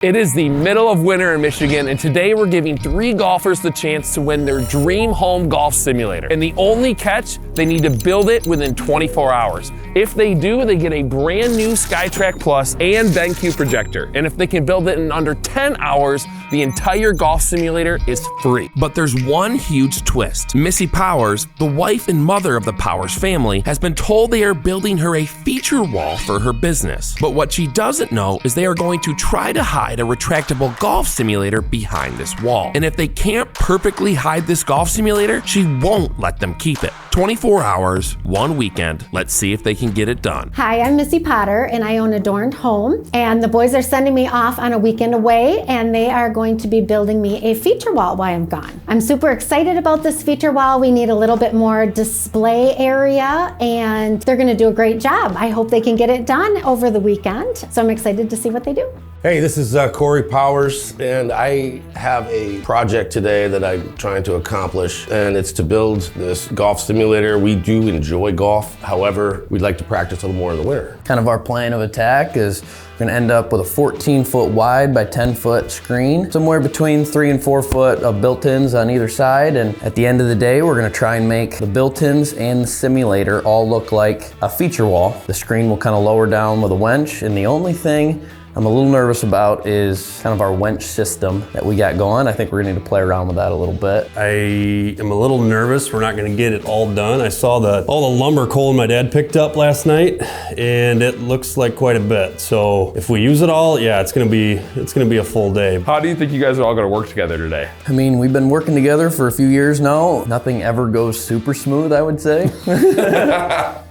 It is the middle of winter in Michigan, and today we're giving 3 golfers the chance to win their dream home golf simulator. And the only catch, they need to build it within 24 hours. If they do, they get a brand new SkyTrack Plus and BenQ projector. And if they can build it in under 10 hours, the entire golf simulator is free. But there's one huge twist. Missy Powers, the wife and mother of the Powers family, has been told they are building her a feature wall for her business. But what she doesn't know is they are going to try to hide a retractable golf simulator behind this wall. And if they can't perfectly hide this golf simulator, she won't let them keep it. 24 hours, 1 weekend. Let's see if they can get it done. Hi, I'm Missy Potter, and I own Adorned Home. And the boys are sending me off on a weekend away, and they are going to be building me a feature wall while I'm gone. I'm super excited about this feature wall. We need a little bit more display area, and they're gonna do a great job. I hope they can get it done over the weekend. So I'm excited to see what they do. Hey, this is Corey Powers, and I have a project today that I'm trying to accomplish, and it's to build this golf simulator. We do enjoy golf, however, we'd like to practice a little more in the winter. Kind of our plan of attack is we're gonna end up with a 14-foot wide by 10-foot screen, somewhere between 3 and 4 foot of built-ins on either side, and at the end of the day, we're gonna try and make the built-ins and the simulator all look like a feature wall. The screen will kind of lower down with a winch, and the only thing I'm a little nervous about is kind of our winch system that we got going. I think we're gonna need to play around with that a little bit. I am a little nervous we're not gonna get it all done. I saw all the lumber Cole and my dad picked up last night, and it looks like quite a bit. So if we use it all, yeah, it's gonna be a full day. How do you think you guys are all gonna work together today? I mean, we've been working together for a few years now. Nothing ever goes super smooth, I would say.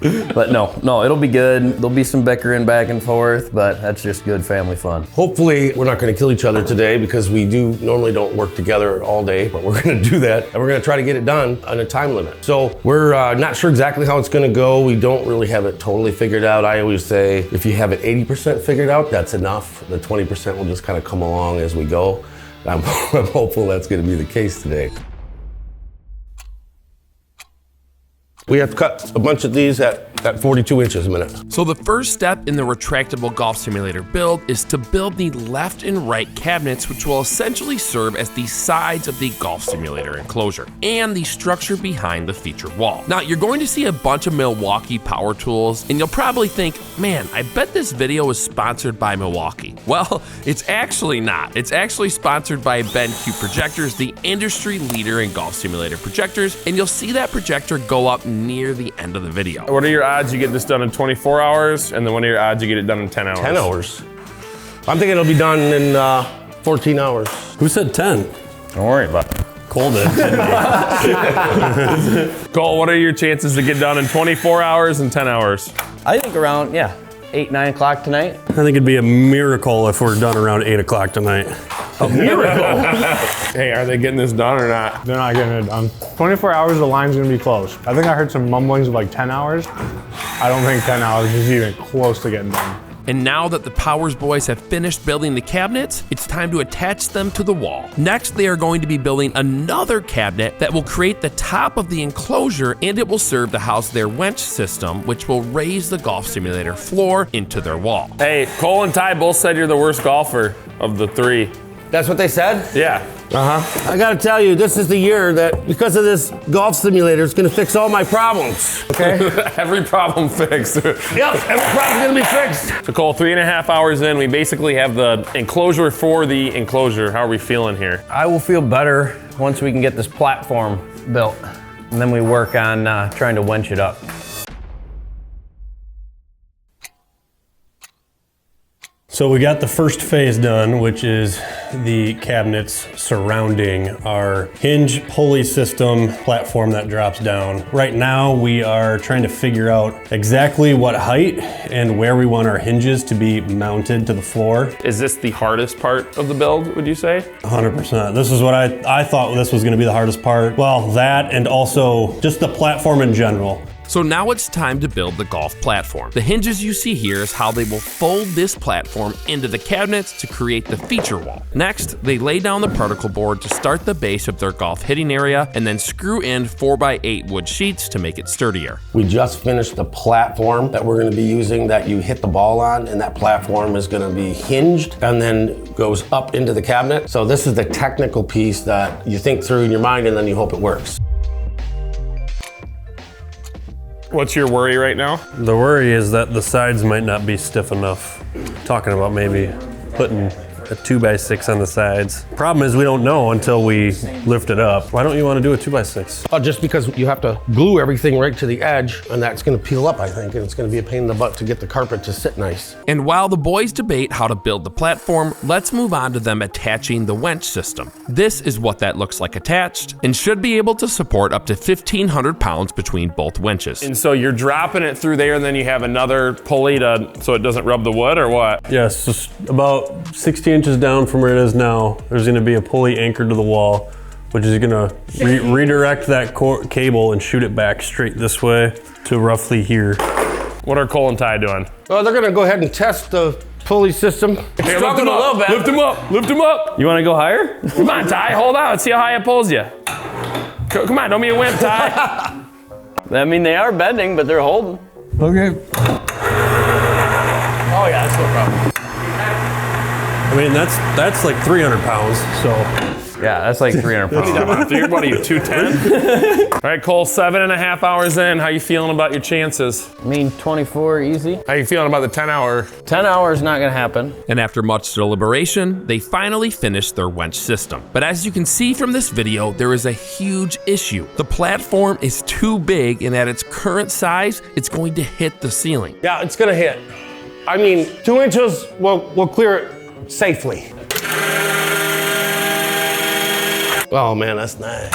But no, it'll be good. There'll be some bickering back and forth, but that's just good family fun. Hopefully, we're not gonna kill each other today because we normally don't work together all day, but we're gonna do that, and we're gonna try to get it done on a time limit. So we're not sure exactly how it's gonna go. We don't really have it totally figured out. I always say, if you have it 80% figured out, that's enough. The 20% will just kind of come along as we go. I'm hopeful that's gonna be the case today. We have to cut a bunch of these at 42 inches a minute. So the first step in the retractable golf simulator build is to build the left and right cabinets, which will essentially serve as the sides of the golf simulator enclosure and the structure behind the feature wall. Now, you're going to see a bunch of Milwaukee power tools, and you'll probably think, man, I bet this video is sponsored by Milwaukee. Well, it's actually not. It's actually sponsored by BenQ Projectors, the industry leader in golf simulator projectors, and you'll see that projector go up near the end of the video. What are your odds you get this done in 24 hours, and then what are your odds you get it done in 10 hours? 10 hours. I'm thinking it'll be done in 14 hours. Who said 10? Don't worry about it. Cole did. Cole, what are your chances to get done in 24 hours and 10 hours? I think around, 8, 9 o'clock tonight. I think it'd be a miracle if we're done around 8 o'clock tonight. A miracle? Hey, are they getting this done or not? They're not getting it done. 24 hours, the line's gonna be close. I think I heard some mumblings of like 10 hours. I don't think 10 hours is even close to getting done. And now that the Powers boys have finished building the cabinets, it's time to attach them to the wall. Next, they are going to be building another cabinet that will create the top of the enclosure, and it will serve to house their winch system, which will raise the golf simulator floor into their wall. Hey, Cole and Ty both said you're the worst golfer of the 3. That's what they said? Yeah. I gotta tell you, this is the year that, because of this golf simulator, it's gonna fix all my problems, okay? Every problem fixed. Yep, every problem's gonna be fixed. So Cole, 3.5 hours in, we basically have the enclosure for the enclosure. How are we feeling here? I will feel better once we can get this platform built, and then we work on trying to winch it up. So we got the first phase done, which is the cabinets surrounding our hinge pulley system platform that drops down. Right now, we are trying to figure out exactly what height and where we want our hinges to be mounted to the floor. Is this the hardest part of the build, would you say? 100%. This is what I thought this was gonna be the hardest part. Well, that and also just the platform in general. So now it's time to build the golf platform. The hinges you see here is how they will fold this platform into the cabinets to create the feature wall. Next, they lay down the particle board to start the base of their golf hitting area and then screw in 4x8 wood sheets to make it sturdier. We just finished the platform that we're going to be using that you hit the ball on, and that platform is going to be hinged and then goes up into the cabinet. So this is the technical piece that you think through in your mind and then you hope it works. What's your worry right now? The worry is that the sides might not be stiff enough. Talking about maybe putting a 2x6 on the sides. Problem is we don't know until we lift it up. Why don't you want to do a 2x6? Just because you have to glue everything right to the edge, and that's going to peel up, I think, and it's going to be a pain in the butt to get the carpet to sit nice. And while the boys debate how to build the platform, let's move on to them attaching the winch system. This is what that looks like attached and should be able to support up to 1,500 pounds between both winches. And so you're dropping it through there and then you have another pulley so it doesn't rub the wood, or what? Yes, just about 60 inches down from where it is now, there's going to be a pulley anchored to the wall, which is going to redirect that cable and shoot it back straight this way to roughly here. What are Cole and Ty doing? Well, they're going to go ahead and test the pulley system. Hey, lift him up, lift him up, lift him up. You want to go higher? Come on, Ty, hold on, let's see how high it pulls you. Come on, don't be a wimp, Ty. I mean, they are bending, but they're holding. Okay. Oh yeah, that's no problem. I mean, that's like 300 pounds, so. Yeah, that's like 300 pounds. Dude, what are you, 210? All right, Cole, 7.5 hours in. How you feeling about your chances? I mean, 24 easy. How you feeling about the 10-hour? 10 hours not gonna happen. And after much deliberation, they finally finished their winch system. But as you can see from this video, there is a huge issue. The platform is too big, and at its current size, it's going to hit the ceiling. Yeah, it's going to hit. I mean, 2 inches, we'll clear it safely. Oh man, that's nice.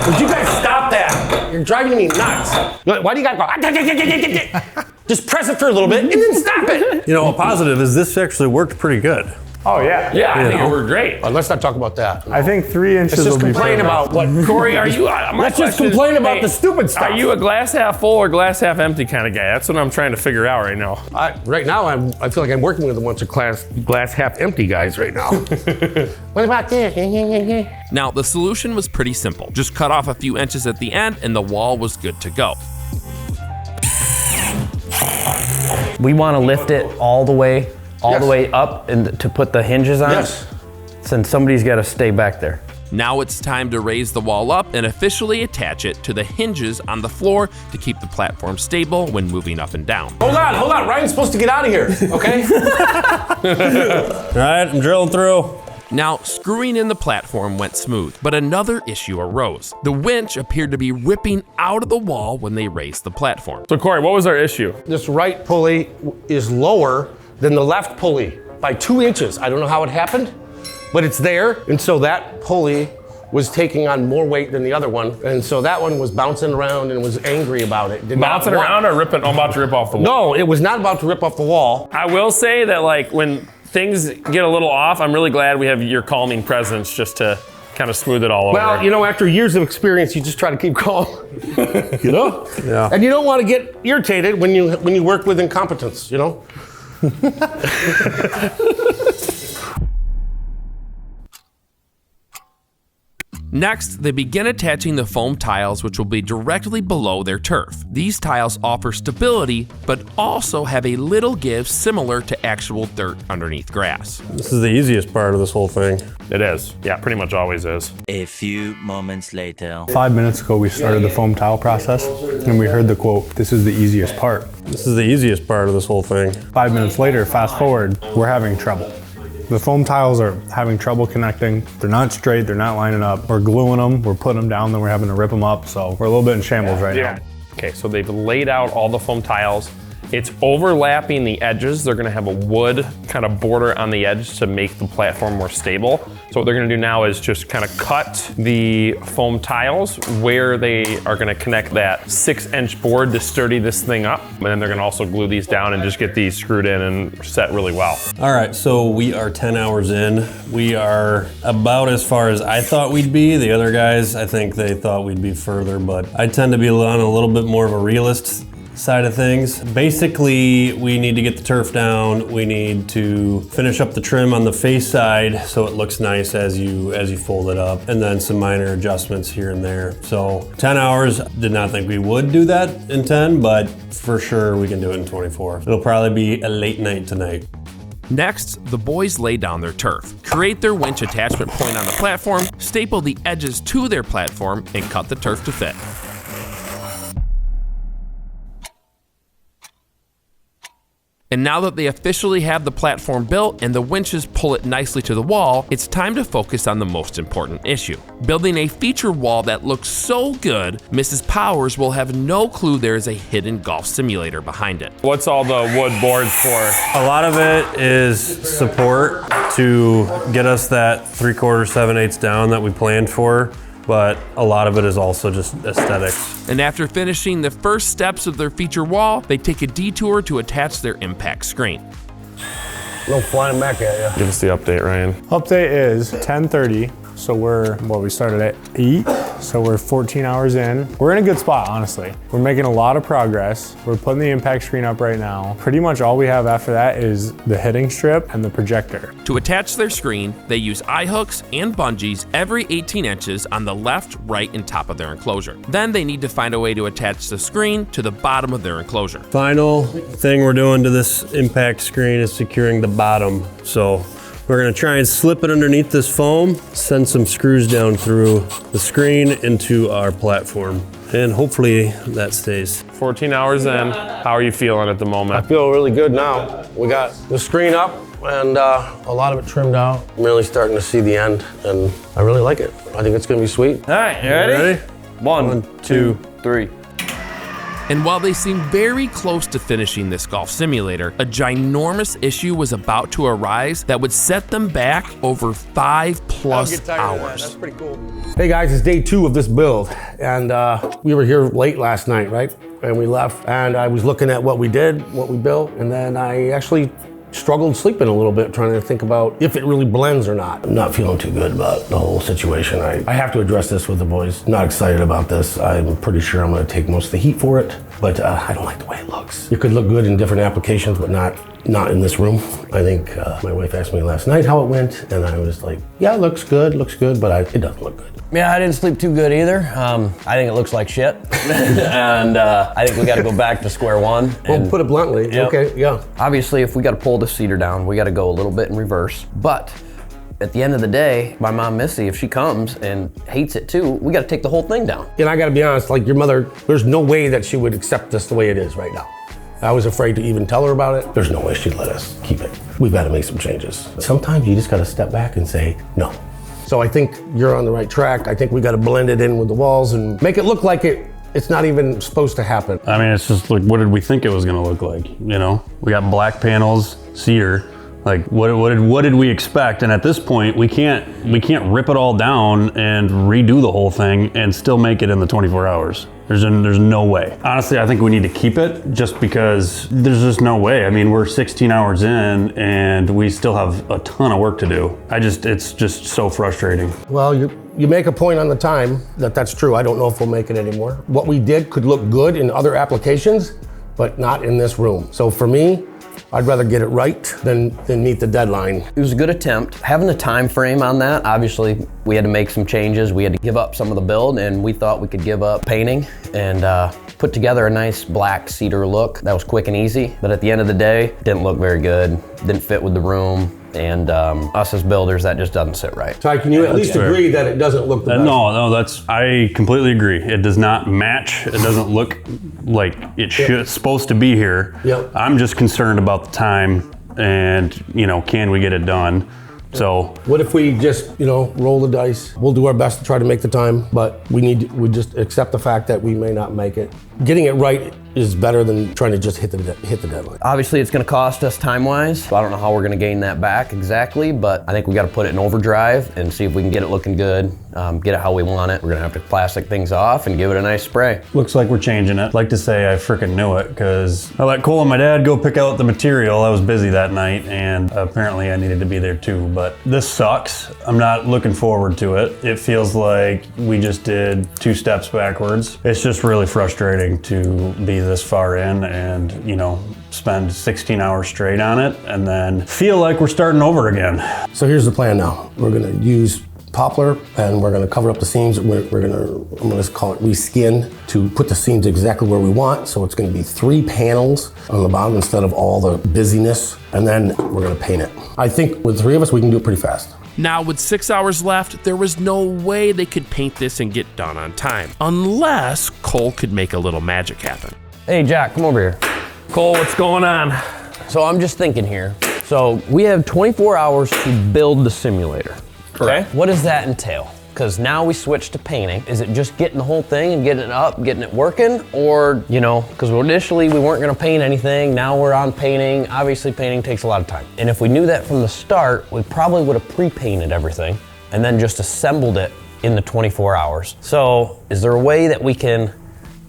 Would you guys stop that? You're driving me nuts. Why do you gotta go? Just press it for a little bit and then stop it. You know, a positive is this actually worked pretty good. Oh yeah. Yeah, I think it worked great. Let's not talk about that. I think 3 inches Let's just will be complain perfect. about what. Corey, are you? Let's just complain about the stupid stuff. Are you a glass half full or glass half empty kind of guy? That's what I'm trying to figure out right now. Right now, I feel like I'm working with a bunch of glass half empty guys right now. What about this? Now, the solution was pretty simple. Just cut off a few inches at the end and the wall was good to go. We want to lift it all the way up and to put the hinges on. Yes. Since somebody's got to stay back there. Now it's time to raise the wall up and officially attach it to the hinges on the floor to keep the platform stable when moving up and down. Hold on. Ryan's supposed to get out of here, okay? All right, I'm drilling through. Now, screwing in the platform went smooth, but another issue arose. The winch appeared to be ripping out of the wall when they raised the platform. So Corey, what was our issue? This right pulley is lower than the left pulley by 2 inches. I don't know how it happened, but it's there. And so that pulley was taking on more weight than the other one. And so that one was bouncing around and was angry about it. Bouncing around or ripping? I'm about to rip off the wall. No, it was not about to rip off the wall. I will say that like when things get a little off, I'm really glad we have your calming presence just to kind of smooth it all over. Well, you know, after years of experience, you just try to keep calm, you know? Yeah. And you don't want to get irritated when you work with incompetence, you know? Next, they begin attaching the foam tiles, which will be directly below their turf. These tiles offer stability, but also have a little give similar to actual dirt underneath grass. This is the easiest part of this whole thing. It is. Yeah, pretty much always is. A few moments later. 5 minutes ago, we started the foam tile process, and we heard the quote, "This is the easiest part." This is the easiest part of this whole thing. 5 minutes later, fast forward, we're having trouble. The foam tiles are having trouble connecting. They're not straight, they're not lining up. We're gluing them, we're putting them down, then we're having to rip them up. So we're a little bit in shambles right now. Okay, so they've laid out all the foam tiles It's overlapping the edges. They're gonna have a wood kind of border on the edge to make the platform more stable. So what they're gonna do now is just kind of cut the foam tiles where they are gonna connect that 6-inch board to sturdy this thing up. And then they're gonna also glue these down and just get these screwed in and set really well. All right, so we are 10 hours in. We are about as far as I thought we'd be. The other guys, I think they thought we'd be further, but I tend to be on a little bit more of a realist side of things. Basically, we need to get the turf down. We need to finish up the trim on the face side so it looks nice as you fold it up, and then some minor adjustments here and there. So 10 hours, did not think we would do that in 10, but for sure we can do it in 24. It'll probably be a late night tonight. Next, the boys lay down their turf, create their winch attachment point on the platform, staple the edges to their platform, and cut the turf to fit. And now that they officially have the platform built and the winches pull it nicely to the wall, it's time to focus on the most important issue. Building a feature wall that looks so good, Mrs. Powers will have no clue there is a hidden golf simulator behind it. What's all the wood boards for? A lot of it is support to get us that 3/4, 7/8 down that we planned for, but a lot of it is also just aesthetics. And after finishing the first steps of their feature wall, they take a detour to attach their impact screen. No flying back at you. Give us the update, Ryan. Update is 10:30, so we started at 8, so we're 14 hours in. We're in a good spot, honestly. We're making a lot of progress. We're putting the impact screen up right now. Pretty much all we have after that is the hitting strip and the projector. To attach their screen, they use eye hooks and bungees every 18 inches on the left, right, and top of their enclosure. Then they need to find a way to attach the screen to the bottom of their enclosure. Final thing we're doing to this impact screen is securing the bottom. So we're gonna try and slip it underneath this foam, send some screws down through the screen into our platform, and hopefully that stays. 14 hours in, how are you feeling at the I moment? feel really good now. We got the screen up and a lot of it trimmed out. I'm really starting to see the end, and I really like it. I think it's gonna be sweet. All right, you ready? One, two, three. And while they seem very close to finishing this golf simulator, a ginormous issue was about to arise that would set them back over 5+ hours. pretty cool. Hey guys, it's day 2 of this build, and we were here late last night, right? And we left, and I was looking at what we did, what we built, and then I actually struggled sleeping a little bit, trying to think about if it really blends or not. I'm not feeling too good about the whole situation. I have to address this with the boys. Not excited about this. I'm pretty sure I'm gonna take most of the heat for it, but I don't like the way it looks. It could look good in different applications, but not in this room. I think my wife asked me last night how it went, and I was like, yeah, it looks good, but it doesn't look good. Yeah, I didn't sleep too good either. I think it looks like shit. And I think we gotta go back to square one. Well, put it bluntly, Yep. okay, yeah. Obviously, if we gotta pull the cedar down, we gotta go a little bit in reverse. But at the end of the day, my mom Missy, if she comes and hates it too, we gotta take the whole thing down. And I gotta be honest, like your mother, there's no way that she would accept this the way it is right now. I was afraid to even tell her about it. There's no way she'd let us keep it. We've gotta make some changes. Sometimes you just gotta step back and say, no. So I think you're on the right track. I think we gotta blend it in with the walls and make it look like it's not even supposed to happen. I mean, it's just like, what did we think it was gonna look like? You know, we got black panels, cedar. Like, what did we expect? And at this point, we can't rip it all down and redo the whole thing and still make it in the 24 hours. There's no way. Honestly, I think we need to keep it just because there's just no way. I mean, we're 16 hours in and we still have a ton of work to do. It's just so frustrating. Well, you make a point on the time that's true. I don't know if we'll make it anymore. What we did could look good in other applications, but not in this room. So for me, I'd rather get it right than meet the deadline. It was a good attempt. Having a time frame on that, obviously we had to make some changes. We had to give up some of the build, and we thought we could give up painting and put together a nice black cedar look that was quick and easy. But at the end of the day, didn't look very good, didn't fit with the room. And us as builders, that just doesn't sit right. Ty, can you at least agree that it doesn't look the best? No, I completely agree. It does not match. It doesn't look like it should supposed to be here. Yep. I'm just concerned about the time and, can we get it done? So what if we just, roll the dice? We'll do our best to try to make the time, but we just accept the fact that we may not make it. Getting it right is better than trying to just hit the deadline. Obviously, it's going to cost us time-wise. So I don't know how we're going to gain that back exactly, but I think we got to put it in overdrive and see if we can get it looking good, get it how we want it. We're going to have to plastic things off and give it a nice spray. Looks like we're changing it. I'd like to say I freaking knew it because I let Cole and my dad go pick out the material. I was busy that night and apparently I needed to be there too, but this sucks. I'm not looking forward to it. It feels like we just did 2 steps backwards. It's just really frustrating to be this far in and, you know, spend 16 hours straight on it and then feel like we're starting over again. So here's the plan now. We're gonna use poplar and we're gonna cover up the seams. I'm gonna call it reskin to put the seams exactly where we want. So it's gonna be 3 panels on the bottom instead of all the busyness. And then we're gonna paint it. I think with 3 of us, we can do it pretty fast. Now, with 6 hours left, there was no way they could paint this and get done on time, unless Cole could make a little magic happen. Hey, Jack, come over here. Cole, what's going on? So I'm just thinking here. So we have 24 hours to build the simulator. Correct. What does that entail? Because now we switch to painting. Is it just getting the whole thing and getting it up, getting it working? Or, you know, because initially we weren't gonna paint anything, now we're on painting. Obviously painting takes a lot of time. And if we knew that from the start, we probably would have pre-painted everything and then just assembled it in the 24 hours. So is there a way that we can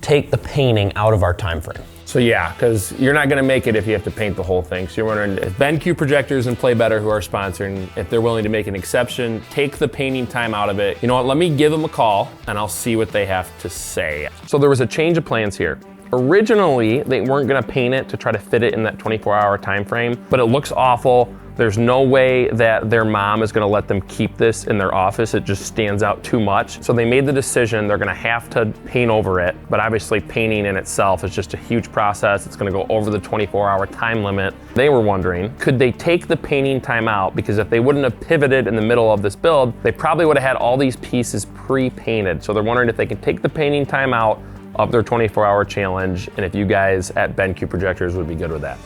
take the painting out of our time frame? So yeah, because you're not gonna make it if you have to paint the whole thing. So you're wondering if BenQ Projectors and Play Better, who are sponsoring, if they're willing to make an exception, take the painting time out of it. You know what, let me give them a call and I'll see what they have to say. So there was a change of plans here. Originally, they weren't gonna paint it to try to fit it in that 24-hour time frame, but it looks awful. There's no way that their mom is gonna let them keep this in their office. It just stands out too much. So they made the decision they're gonna have to paint over it, but obviously painting in itself is just a huge process. It's gonna go over the 24-hour time limit. They were wondering, could they take the painting time out? Because if they wouldn't have pivoted in the middle of this build, they probably would have had all these pieces pre-painted. So they're wondering if they can take the painting time out of their 24-hour challenge, and if you guys at BenQ Projectors would be good with that.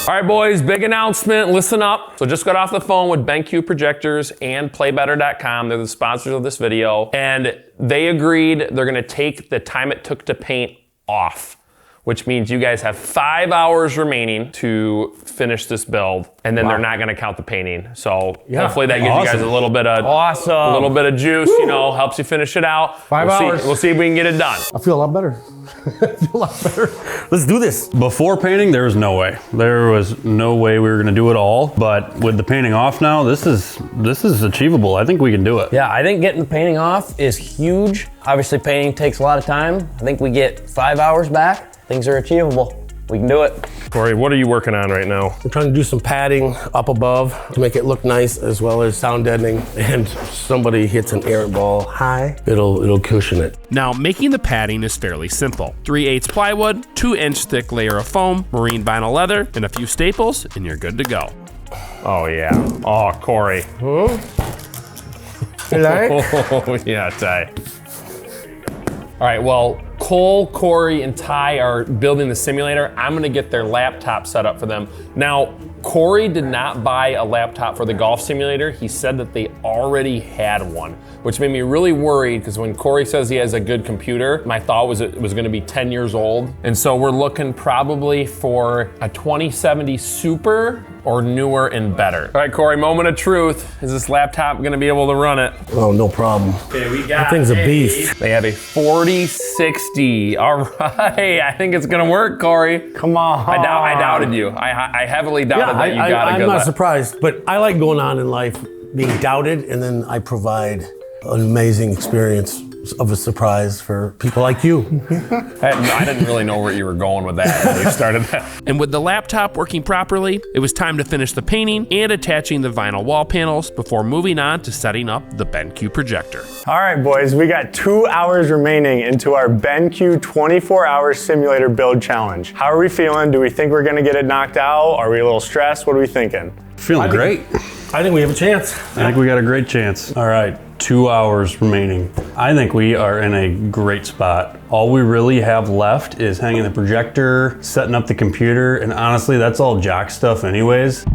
All right, boys, big announcement, listen up. So just got off the phone with BenQ Projectors and playbetter.com. They're the sponsors of this video. And they agreed they're gonna take the time it took to paint off, which means you guys have 5 hours remaining to finish this build, and then they're not gonna count the painting. So hopefully that gives you guys a little bit of juice, you know, helps you finish it out. 5 hours. We'll see if we can get it done. I feel a lot better. I feel a lot better. Let's do this. Before painting, there was no way. There was no way we were gonna do it all, but with the painting off now, this is achievable. I think we can do it. Yeah, I think getting the painting off is huge. Obviously painting takes a lot of time. I think we get 5 hours back. Things are achievable. We can do it. Corey, what are you working on right now? We're trying to do some padding up above to make it look nice, as well as sound deadening. And somebody hits an errant ball high, it'll cushion it. Now, making the padding is fairly simple. 3/8 plywood, 2-inch thick layer of foam, marine vinyl leather, and a few staples, and you're good to go. Oh yeah. Oh, Corey. You like? Oh yeah, Ty. All right, well, Cole, Corey, and Ty are building the simulator. I'm gonna get their laptop set up for them. Now, Corey did not buy a laptop for the golf simulator. He said that they already had one, which made me really worried, because when Corey says he has a good computer, my thought was it was gonna be 10 years old. And so we're looking probably for a 2070 Super or newer and better. All right, Corey, moment of truth. Is this laptop gonna be able to run it? Oh, no problem. Okay, we got that thing's a beast. They have a 4060. All right, I think it's gonna work, Corey. Come on. I doubted you. I heavily doubted that you got a good I'm not laptop. surprised, but I like going on in life being doubted, and then I provide an amazing experience of a surprise for people like you. I didn't really know where you were going with that when you started that. And with the laptop working properly, it was time to finish the painting and attaching the vinyl wall panels before moving on to setting up the BenQ projector. All right, boys, we got 2 hours remaining into our BenQ 24-hour simulator build challenge. How are we feeling? Do we think we're gonna get it knocked out? Are we a little stressed? What are we thinking? Feeling great. I think we have a chance. I think we got a great chance. All right, 2 hours remaining. I think we are in a great spot. All we really have left is hanging the projector, setting up the computer, and honestly, that's all jock stuff anyways.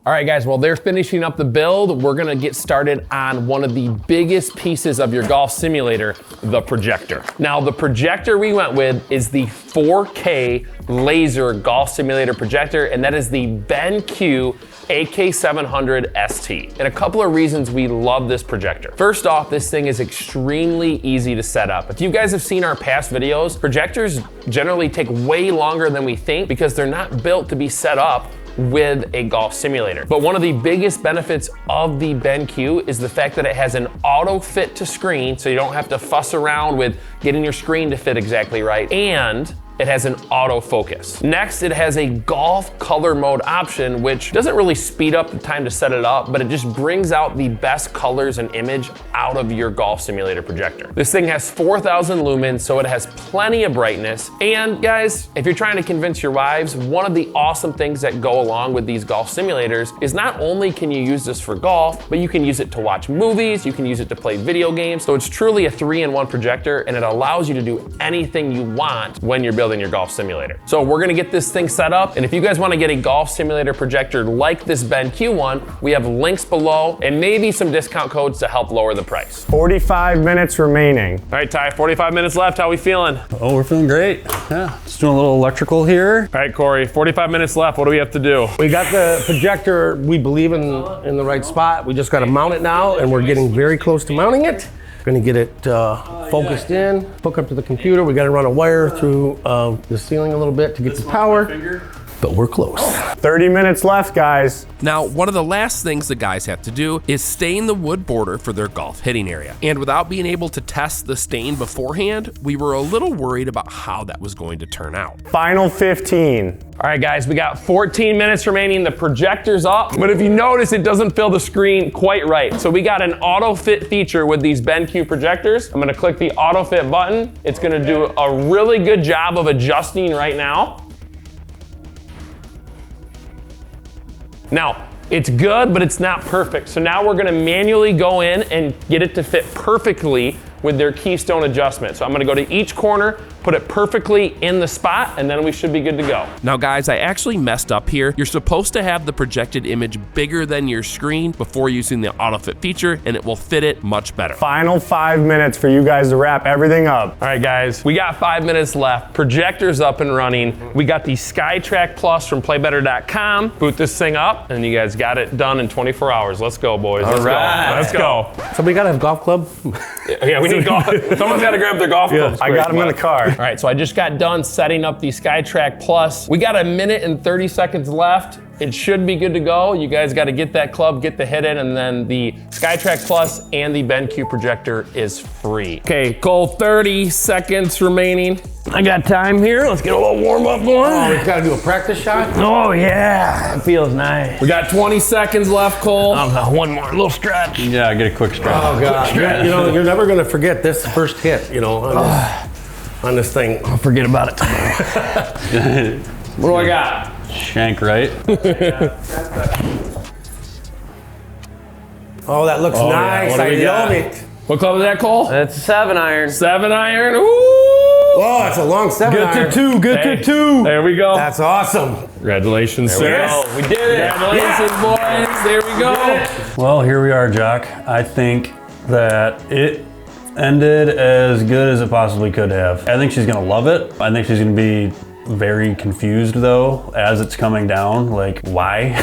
All right, guys, while they're finishing up the build, we're gonna get started on one of the biggest pieces of your golf simulator, the projector. Now, the projector we went with is the 4K laser golf simulator projector, and that is the BenQ AK700 ST. And a couple of reasons we love this projector. First off, this thing is extremely easy to set up. If you guys have seen our past videos, projectors generally take way longer than we think because they're not built to be set up with a golf simulator. But one of the biggest benefits of the BenQ is the fact that it has an auto fit to screen, so you don't have to fuss around with getting your screen to fit exactly right, and it has an autofocus. Next, it has a golf color mode option, which doesn't really speed up the time to set it up, but it just brings out the best colors and image out of your golf simulator projector. This thing has 4,000 lumens, so it has plenty of brightness. And guys, if you're trying to convince your wives, one of the awesome things that go along with these golf simulators is not only can you use this for golf, but you can use it to watch movies, you can use it to play video games. So it's truly a 3-in-1 projector, and it allows you to do anything you want when you're building your golf simulator. So we're gonna get this thing set up, and if you guys wanna get a golf simulator projector like this BenQ one, we have links below and maybe some discount codes to help lower the price. 45 minutes remaining. All right, Ty, 45 minutes left. How we feeling? Oh, we're feeling great. Yeah, just doing a little electrical here. All right, Corey, 45 minutes left. What do we have to do? We got the projector, we believe in the right spot. We just got to mount it now, and we're getting very close to mounting it. Gonna get it focused in, hook up to the computer. We gotta run a wire through the ceiling a little bit to get the power, but we're close. 30 minutes left, guys. Now, one of the last things the guys have to do is stain the wood border for their golf hitting area. And without being able to test the stain beforehand, we were a little worried about how that was going to turn out. Final 15. All right, guys, we got 14 minutes remaining. The projector's up, but if you notice, it doesn't fill the screen quite right. So we got an auto fit feature with these BenQ projectors. I'm gonna click the auto fit button. It's gonna do a really good job of adjusting right now. Now, it's good, but it's not perfect. So now we're gonna manually go in and get it to fit perfectly with their keystone adjustment. So I'm gonna go to each corner, put it perfectly in the spot, and then we should be good to go. Now guys, I actually messed up here. You're supposed to have the projected image bigger than your screen before using the auto fit feature, and it will fit it much better. Final 5 minutes for you guys to wrap everything up. All right, guys, we got 5 minutes left. Projector's up and running. We got the SkyTrack Plus from playbetter.com. Boot this thing up, and you guys got it done in 24 hours. Let's go, boys. Let's go. Let's go. Somebody gotta have a golf club? Yeah, we need golf. Someone's gotta grab their golf clubs. I got them in the car. All right, so I just got done setting up the SkyTrack Plus. We got 1 minute and 30 seconds left. It should be good to go. You guys got to get that club, get the hit in, and then the SkyTrack Plus and the BenQ projector is free. Okay, Cole, 30 seconds remaining. I got time here. Let's get a little warm up going. Oh, we've got to do a practice shot? Oh yeah, it feels nice. We got 20 seconds left, Cole. One more little stretch. Yeah, get a quick stretch. Oh God, you know, you're never gonna forget this first hit, you know, on this thing. I'll forget about it tomorrow. What do I got? Shank right. Oh, that looks nice. What do we got? love it. What club is that, Cole? That's a 7-iron. 7-iron. Ooh! Oh, that's a long 7-iron. Get to two. Get to two. There we go. That's awesome. Congratulations, sir. We did it. Congratulations, boys. There we go. Well, here we are, Jock. I think that it ended as good as it possibly could have. I think she's gonna love it. I think she's gonna be very confused though as it's coming down, like why?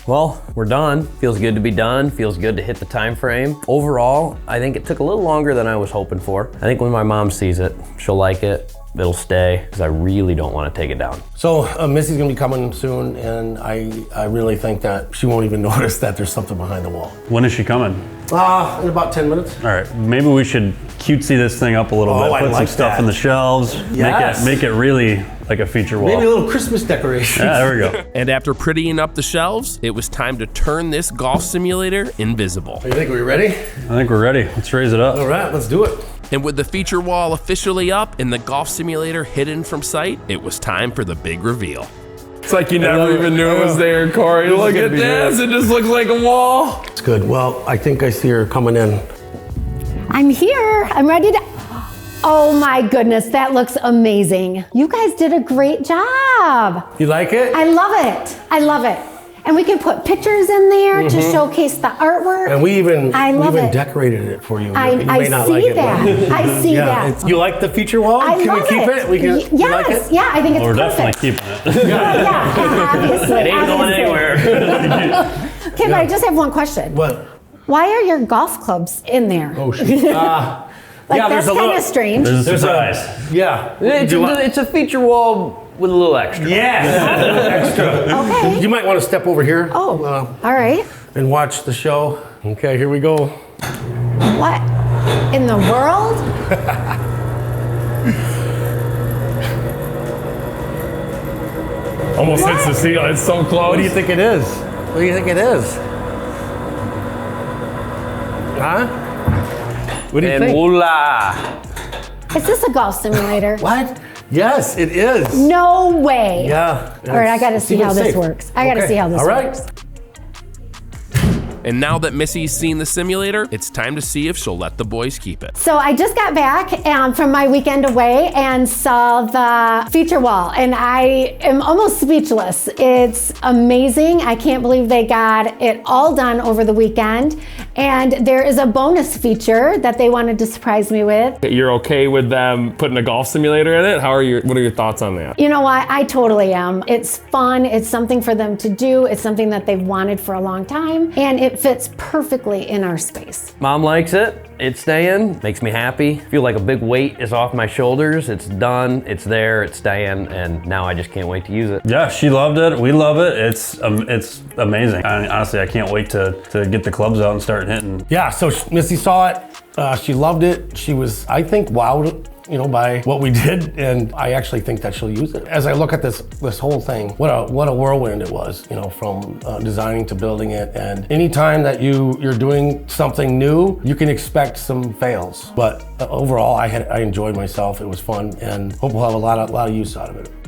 Well, we're done. Feels good to be done. Feels good to hit the time frame. Overall, I think it took a little longer than I was hoping for. I think when my mom sees it, she'll like it. It'll stay, because I really don't want to take it down. So Missy's gonna be coming soon, and I really think that she won't even notice that there's something behind the wall. When is she coming? In about 10 minutes. All right, maybe we should cutesy this thing up a little bit. I Put like some stuff that. in the shelves. Yes. Make it really like a feature wall. Maybe a little Christmas decoration. Yeah, there we go. And after prettying up the shelves, it was time to turn this golf simulator invisible. You think we're ready? I think we're ready. Let's raise it up. All right, let's do it. And with the feature wall officially up and the golf simulator hidden from sight, it was time for the big reveal. It's like you never even knew it was there, Corey. Look at this, it just looks like a wall. It's good. Well, I think I see her coming in. I'm here. I'm ready to. Oh my goodness, that looks amazing. You guys did a great job. You like it? I love it. I love it. And we can put pictures in there to showcase the artwork. And we even it. decorated it for you. I You may not see like it, that. but- I see that. You like the feature wall? I Can we love keep it? We can. Yes, you like it? yeah, I think it's We're perfect. definitely keeping it. Yeah, obviously. It ain't going anywhere. Okay, but I just have one question. What? Why are your golf clubs in there? Oh, shoot. Like, yeah, that's there's a kind little- of strange. There's a surprise. Yeah. It's a feature wall with a little extra. Yes. Extra. Okay. You might want to step over here. Oh, all right. And watch the show. Okay, here we go. What in the world? Almost hits the ceiling. It's so close. What do you think it is? What do you think it is? Huh? What do you And think? voila. Is this a golf simulator? What? Yes, it is. No way. Yeah. All right, I got to It's see even how this safe. works. I got to Okay. see how this All right. works. And now that Missy's seen the simulator, it's time to see if she'll let the boys keep it. So I just got back from my weekend away and saw the feature wall, and I am almost speechless. It's amazing. I can't believe they got it all done over the weekend. And there is a bonus feature that they wanted to surprise me with. You're okay with them putting a golf simulator in it? What are your thoughts on that? You know what? I totally am. It's fun. It's something for them to do. It's something that they've wanted for a long time, and it fits perfectly in our space. Mom likes it. It's staying. Makes me happy. Feel like a big weight is off my shoulders. It's done. It's there. It's staying. And now I just can't wait to use it. Yeah, she loved it. We love it. It's amazing. Honestly, I can't wait to get the clubs out and start hitting. Yeah, so Missy saw it. She loved it. She was, I think, wowed, by what we did, and I actually think that she'll use it. As I look at this whole thing, what a whirlwind it was, from designing to building it. And anytime that you're doing something new, you can expect some fails. But overall, I enjoyed myself. It was fun, and hope we'll have a lot of use out of it.